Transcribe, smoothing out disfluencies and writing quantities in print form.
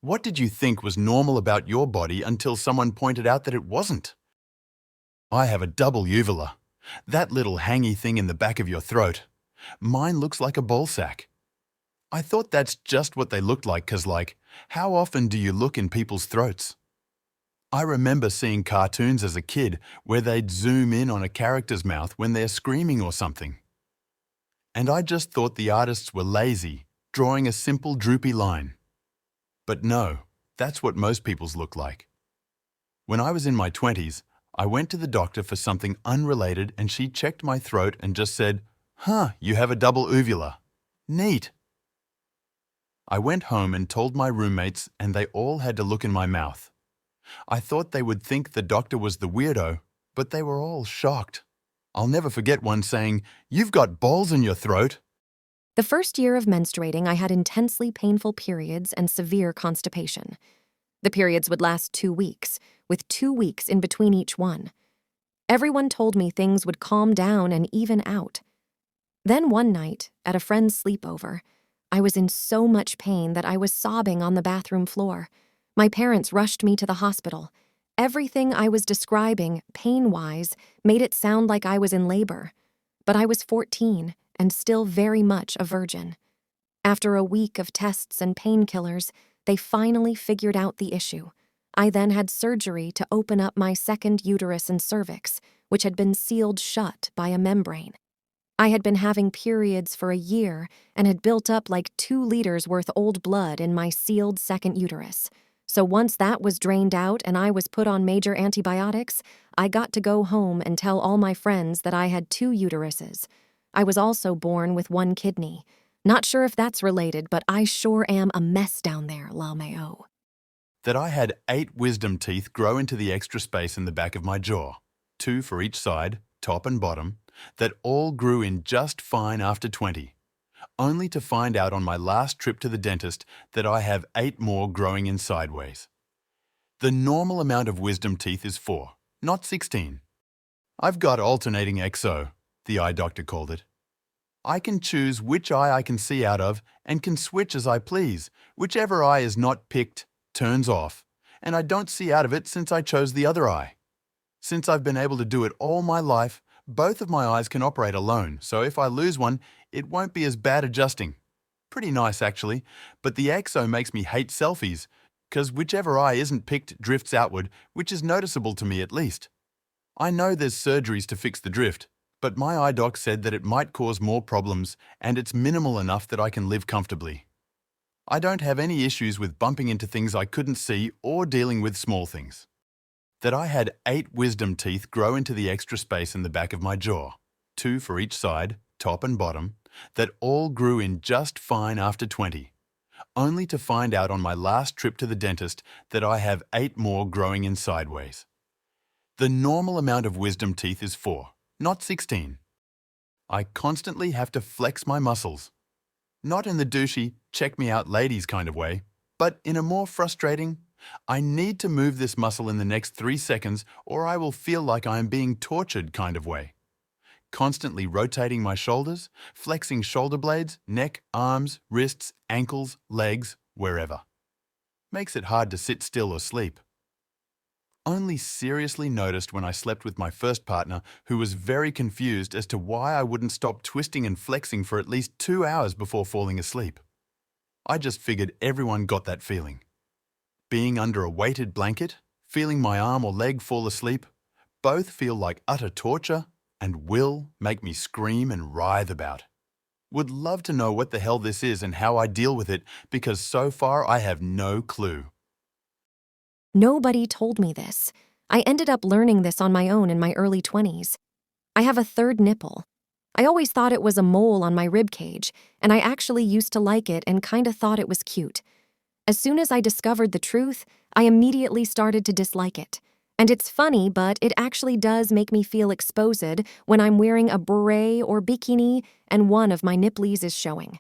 What did you think was normal about your body until someone pointed out that it wasn't? I have a double uvula. That little hangy thing in the back of your throat. Mine looks like a ball sack. I thought that's just what they looked like 'cause how often do you look in people's throats? I remember seeing cartoons as a kid where they'd zoom in on a character's mouth when they're screaming or something. And I just thought the artists were lazy, drawing a simple droopy line. But no, that's what most people's look like. When I was in my 20s, I went to the doctor for something unrelated and she checked my throat and just said, "Huh, you have a double uvula. Neat." I went home and told my roommates and they all had to look in my mouth. I thought they would think the doctor was the weirdo, but they were all shocked. I'll never forget one saying, "You've got balls in your throat." The first year of menstruating, I had intensely painful periods and severe constipation. The periods would last 2 weeks, with 2 weeks in between each one. Everyone told me things would calm down and even out. Then one night, at a friend's sleepover, I was in so much pain that I was sobbing on the bathroom floor. My parents rushed me to the hospital. Everything I was describing, pain-wise, made it sound like I was in labor. But I was 14 and still very much a virgin. After a week of tests and painkillers, they finally figured out the issue. I then had surgery to open up my second uterus and cervix, which had been sealed shut by a membrane. I had been having periods for a year and had built up like 2 liters worth old blood in my sealed second uterus. So once that was drained out and I was put on major antibiotics, I got to go home and tell all my friends that I had 2 uteruses. I was also born with 1 kidney. Not sure if that's related, but I sure am a mess down there, LMAO. That I had 8 wisdom teeth grow into the extra space in the back of my jaw, 2 for each side, top and bottom, that all grew in just fine after 20, only to find out on my last trip to the dentist that I have 8 more growing in sideways. The normal amount of wisdom teeth is 4, not 16. I've got alternating exo, the eye doctor called it. I can choose which eye I can see out of and can switch as I please. Whichever eye is not picked turns off, and I don't see out of it since I chose the other eye. Since I've been able to do it all my life, both of my eyes can operate alone, so if I lose one, it won't be as bad adjusting. Pretty nice actually, but the exo makes me hate selfies, because whichever eye isn't picked drifts outward, which is noticeable to me at least. I know there's surgeries to fix the drift, but my eye doc said that it might cause more problems and it's minimal enough that I can live comfortably. I don't have any issues with bumping into things I couldn't see or dealing with small things. That I had 8 wisdom teeth grow into the extra space in the back of my jaw, 2 for each side, top and bottom, that all grew in just fine after 20, only to find out on my last trip to the dentist that I have 8 more growing in sideways. The normal amount of wisdom teeth is 4, not 16. I constantly have to flex my muscles. Not in the douchey, check me out ladies kind of way, but in a more frustrating, I need to move this muscle in the next 3 seconds or I will feel like I am being tortured kind of way. Constantly rotating my shoulders, flexing shoulder blades, neck, arms, wrists, ankles, legs, wherever. Makes it hard to sit still or sleep. Only seriously noticed when I slept with my first partner who was very confused as to why I wouldn't stop twisting and flexing for at least 2 hours before falling asleep. I just figured everyone got that feeling. Being under a weighted blanket, feeling my arm or leg fall asleep, both feel like utter torture and will make me scream and writhe about. Would love to know what the hell this is and how I deal with it because so far I have no clue. Nobody told me this. I ended up learning this on my own in my early 20s. I have a 3rd nipple. I always thought it was a mole on my rib cage, and I actually used to like it and kinda thought it was cute. As soon as I discovered the truth, I immediately started to dislike it. And it's funny, but it actually does make me feel exposed when I'm wearing a beret or bikini and one of my nipplies is showing.